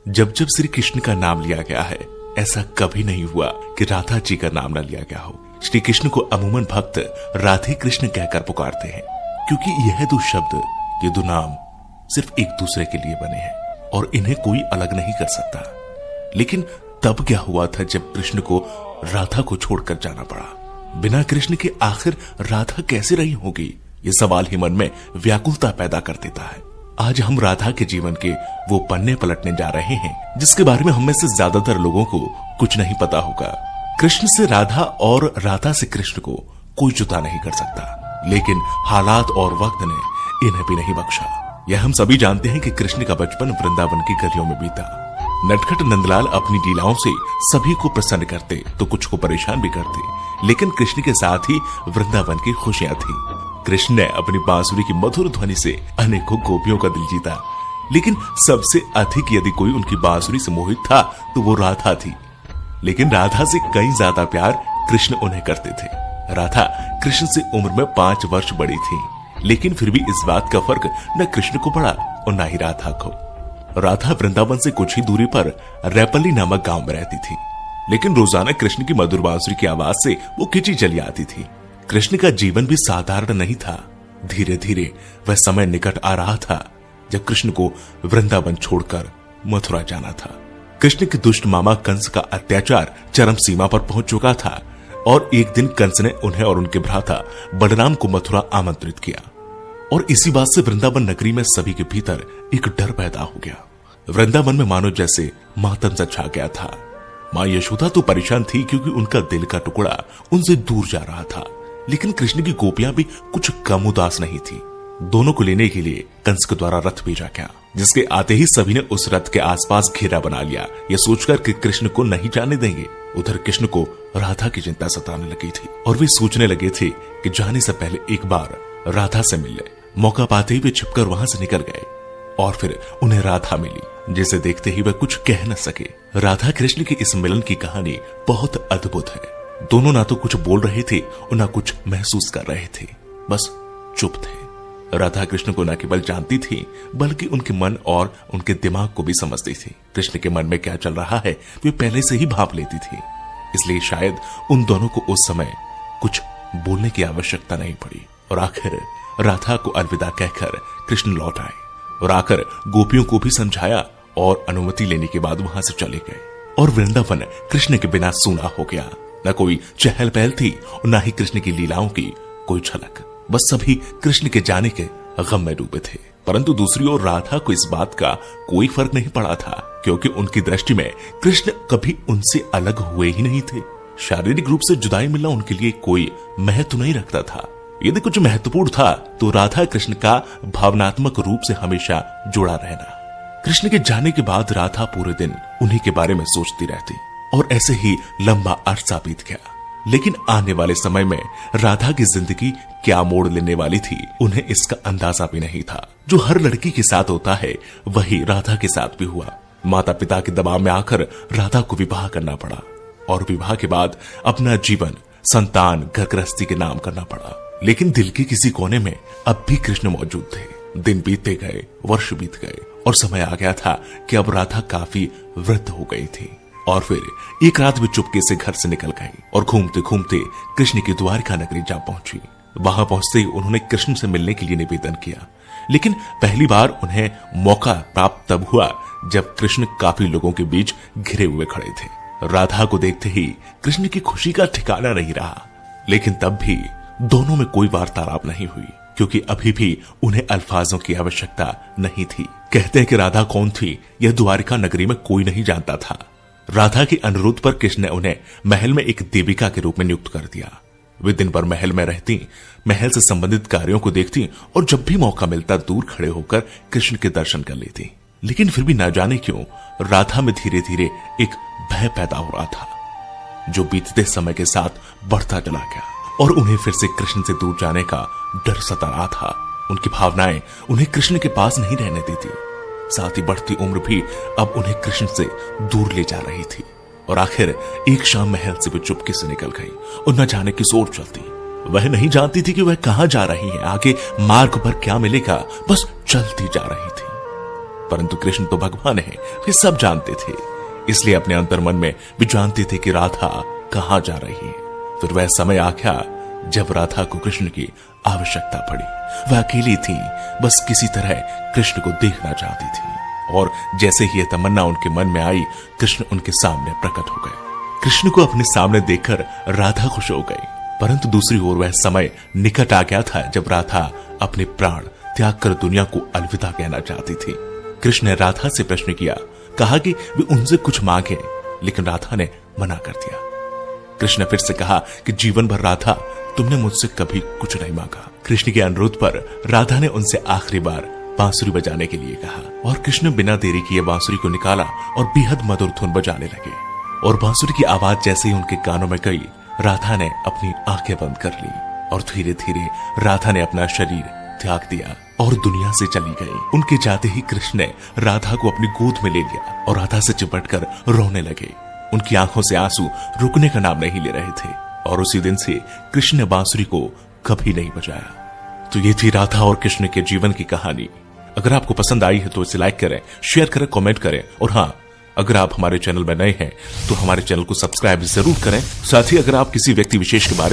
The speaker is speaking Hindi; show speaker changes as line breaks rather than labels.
जब जब श्री कृष्ण का नाम लिया गया है, ऐसा कभी नहीं हुआ कि राधा जी का नाम न लिया गया हो। श्री कृष्ण को अमूमन भक्त राधे कृष्ण कहकर पुकारते हैं, क्योंकि यह दो शब्द, ये दो नाम सिर्फ एक दूसरे के लिए बने हैं और इन्हें कोई अलग नहीं कर सकता। लेकिन तब क्या हुआ था जब कृष्ण को राधा को छोड़कर जाना पड़ा? बिना कृष्ण के आखिर राधा कैसे रही होगी? ये सवाल ही मन में व्याकुलता पैदा कर देता है। आज हम राधा के जीवन के वो पन्ने पलटने जा रहे हैं जिसके बारे में हम में से ज्यादातर लोगों को कुछ नहीं पता होगा। कृष्ण से राधा और राधा से कृष्ण को कोई जुदा नहीं कर सकता, लेकिन हालात और वक्त ने इन्हें भी नहीं बख्शा। यह हम सभी जानते हैं कि कृष्ण का बचपन वृंदावन की गलियों में बीता। नटखट नंदलाल अपनी लीलाओं से सभी को प्रसन्न करते तो कुछ को परेशान भी करते, लेकिन कृष्ण के साथ ही वृंदावन की खुशियां थी। कृष्ण ने अपनी बांसुरी की मधुर ध्वनि से अनेकों गोपियों का दिल जीता, लेकिन सबसे अधिक यदि कोई उनकी बांसुरी से मोहित था तो वो राधा थी। लेकिन राधा से कई ज्यादा प्यार कृष्ण उन्हें करते थे। राधा कृष्ण से उम्र में 5 वर्ष बड़ी थी, लेकिन फिर भी इस बात का फर्क न कृष्ण को पड़ा और न ही राधा को। राधा वृंदावन से कुछ ही दूरी पर रैपल्ली नामक गांव में रहती थी, लेकिन रोजाना कृष्ण की मधुर बांसुरी की आवाज से वो खिंची चली आती थी। कृष्ण का जीवन भी साधारण नहीं था। धीरे धीरे वह समय निकट आ रहा था जब कृष्ण को वृंदावन छोड़कर मथुरा जाना था। कृष्ण के दुष्ट मामा कंस का अत्याचार चरम सीमा पर पहुंच चुका था और एक दिन कंस ने उन्हें और उनके भ्राता बलराम को मथुरा आमंत्रित किया, और इसी बात से वृंदावन नगरी में सभी के भीतर एक डर पैदा हो गया। वृंदावन में मानो जैसे मातम सा छा गया था। मां यशोदा तो परेशान थी क्योंकि उनका दिल का टुकड़ा उनसे दूर जा रहा था, लेकिन कृष्ण की गोपियां भी कुछ कम उदास नहीं थी। दोनों को लेने के लिए कंस के द्वारा रथ भेजा गया, जिसके आते ही सभी ने उस रथ के आसपास घेरा बना लिया, ये सोचकर कि कृष्ण को नहीं जाने देंगे। उधर कृष्ण को राधा की चिंता सताने लगी थी और वे सोचने लगे थे कि जाने से पहले एक बार राधा से मिल ले। मौका पाते ही वे छिपकर वहां से निकल गए और फिर उन्हें राधा मिली, जिसे देखते ही वह कुछ कह न सके। राधा कृष्ण के इस मिलन की कहानी बहुत अद्भुत है। दोनों ना तो कुछ बोल रहे थे और ना कुछ महसूस कर रहे थे, बस चुप थे। राधा कृष्ण को न केवल जानती थी बल्कि उनके मन और उनके दिमाग को भी समझती थी। कृष्ण के मन में क्या चल रहा है वे पहले से ही भांप लेती थी, इसलिए शायद उन दोनों को उस समय कुछ बोलने की आवश्यकता नहीं पड़ी। और आखिर राधा को अलविदा कहकर कृष्ण लौट आए और आकर गोपियों को भी समझाया और अनुमति लेने के बाद वहां से चले गए। और वृंदावन कृष्ण के बिना सूना हो गया। न कोई चहल पहल थी और न ही कृष्ण की लीलाओं की कोई झलक। बस सभी कृष्ण के जाने के गम में डूबे थे। परंतु दूसरी ओर राधा को इस बात का कोई फर्क नहीं पड़ा था, क्योंकि उनकी दृष्टि में कृष्ण कभी उनसे अलग हुए ही नहीं थे। शारीरिक रूप से जुदाई मिलना उनके लिए कोई महत्व नहीं रखता था। यदि कुछ महत्वपूर्ण था तो राधा कृष्ण का भावनात्मक रूप से हमेशा जुड़ा रहना। कृष्ण के जाने के बाद राधा पूरे दिन उन्हीं के बारे में सोचती रहती और ऐसे ही लंबा अरसा बीत गया। लेकिन आने वाले समय में राधा की जिंदगी क्या मोड़ लेने वाली थी उन्हें इसका अंदाजा भी नहीं था। जो हर लड़की के साथ होता है वही राधा के साथ भी हुआ। माता पिता के दबाव में आकर राधा को विवाह करना पड़ा और विवाह के बाद अपना जीवन संतान घर गृहस्थी के नाम करना पड़ा। लेकिन दिल के किसी कोने में अब भी कृष्ण मौजूद थे। दिन बीतते गए, वर्ष बीत गए और समय आ गया था कि अब राधा काफी वृद्ध हो गई थी। और फिर एक रात वे चुपके से घर से निकल गई और घूमते घूमते कृष्ण की द्वारिका नगरी जा पहुंची। वहां पहुंचते ही उन्होंने कृष्ण से मिलने के लिए निवेदन किया, लेकिन पहली बार उन्हें मौका प्राप्त तब हुआ जब कृष्ण काफी लोगों के बीच घिरे हुए खड़े थे। राधा को देखते ही कृष्ण की खुशी का ठिकाना नहीं रहा, लेकिन तब भी दोनों में कोई वार्तालाप नहीं हुई, क्योंकि अभी भी उन्हें अल्फाजों की आवश्यकता नहीं थी। कहते हैं कि राधा कौन थी यह द्वारिका नगरी में कोई नहीं जानता था। राधा के अनुरोध पर कृष्ण ने उन्हें महल में एक देविका के रूप में नियुक्त कर दिया। वे दिन भर महल में रहती, महल से संबंधित कार्यों को देखती और जब भी मौका मिलता दूर खड़े होकर कृष्ण के दर्शन कर लेती। लेकिन फिर भी न जाने क्यों राधा में धीरे धीरे एक भय पैदा हो रहा था, जो बीतते समय के साथ बढ़ता चला गया और उन्हें फिर से कृष्ण से दूर जाने का डर सता रहा था। उनकी भावनाएं उन्हें कृष्ण के पास नहीं रहने देती। साथ ही बढ़ती उम्र भी अब उन्हें कृष्ण से दूर ले जा रही थी। और आखिर एक शाम महल से वे चुपके से निकल गई और न जाने किस ओर चलती। वह नहीं जानती थी कि वह कहां जा रही है, आगे मार्ग पर क्या मिलेगा, बस चलती जा रही थी। परंतु कृष्ण तो भगवान है, वे सब जानते थे। इसलिए अपने अंतर्मन में भी जानते थे कि राधा कहां जा रही है। फिर वह समय आ गया जब राधा को कृष्ण की आवश्यकता पड़ी। वह अकेली थी, बस किसी तरह कृष्ण को देखना चाहती थी। और जैसे ही यह तमन्ना उनके मन में आई, कृष्ण उनके सामने प्रकट हो गए। कृष्ण को अपने सामने देखकर राधा खुश हो गई। परंतु दूसरी ओर वह समय निकट आ गया था जब राधा अपने प्राण त्याग कर दुनिया को अलविदा कहना चाहती थी। कृष्ण ने राधा से प्रश्न किया, कहा कि वे उनसे कुछ मांगे, लेकिन राधा ने मना कर दिया। कृष्ण ने फिर से कहा कि जीवन भर राधा तुमने मुझसे कभी कुछ नहीं मांगा। कृष्ण के अनुरोध पर राधा ने उनसे आखिरी बार बांसुरी बजाने के लिए कहा और कृष्ण बिना देरी किए बांसुरी को निकाला और बेहद मधुर धुन बजाने लगे। और बांसुरी की आवाज जैसे ही उनके कानों में गई, राधा ने अपनी आंखें बंद कर ली और धीरे धीरे राधा ने अपना शरीर त्याग दिया और दुनिया से चली गई। उनके जाते ही कृष्ण ने राधा को अपनी गोद में ले लिया और राधा से चिपटकर रोने लगे। उनकी आंखों से आंसू रुकने का नाम नहीं ले रहे थे और उसी दिन से कृष्ण ने बांसुरी को कभी नहीं बजाया। तो ये थी राधा और कृष्ण के जीवन की कहानी। अगर आपको पसंद आई है तो इसे लाइक करें, शेयर करें, कमेंट करें और हाँ, अगर आप हमारे चैनल में नए हैं तो हमारे चैनल को सब्सक्राइब जरूर करें। साथ ही अगर आप किसी व्यक्ति विशेष के बारे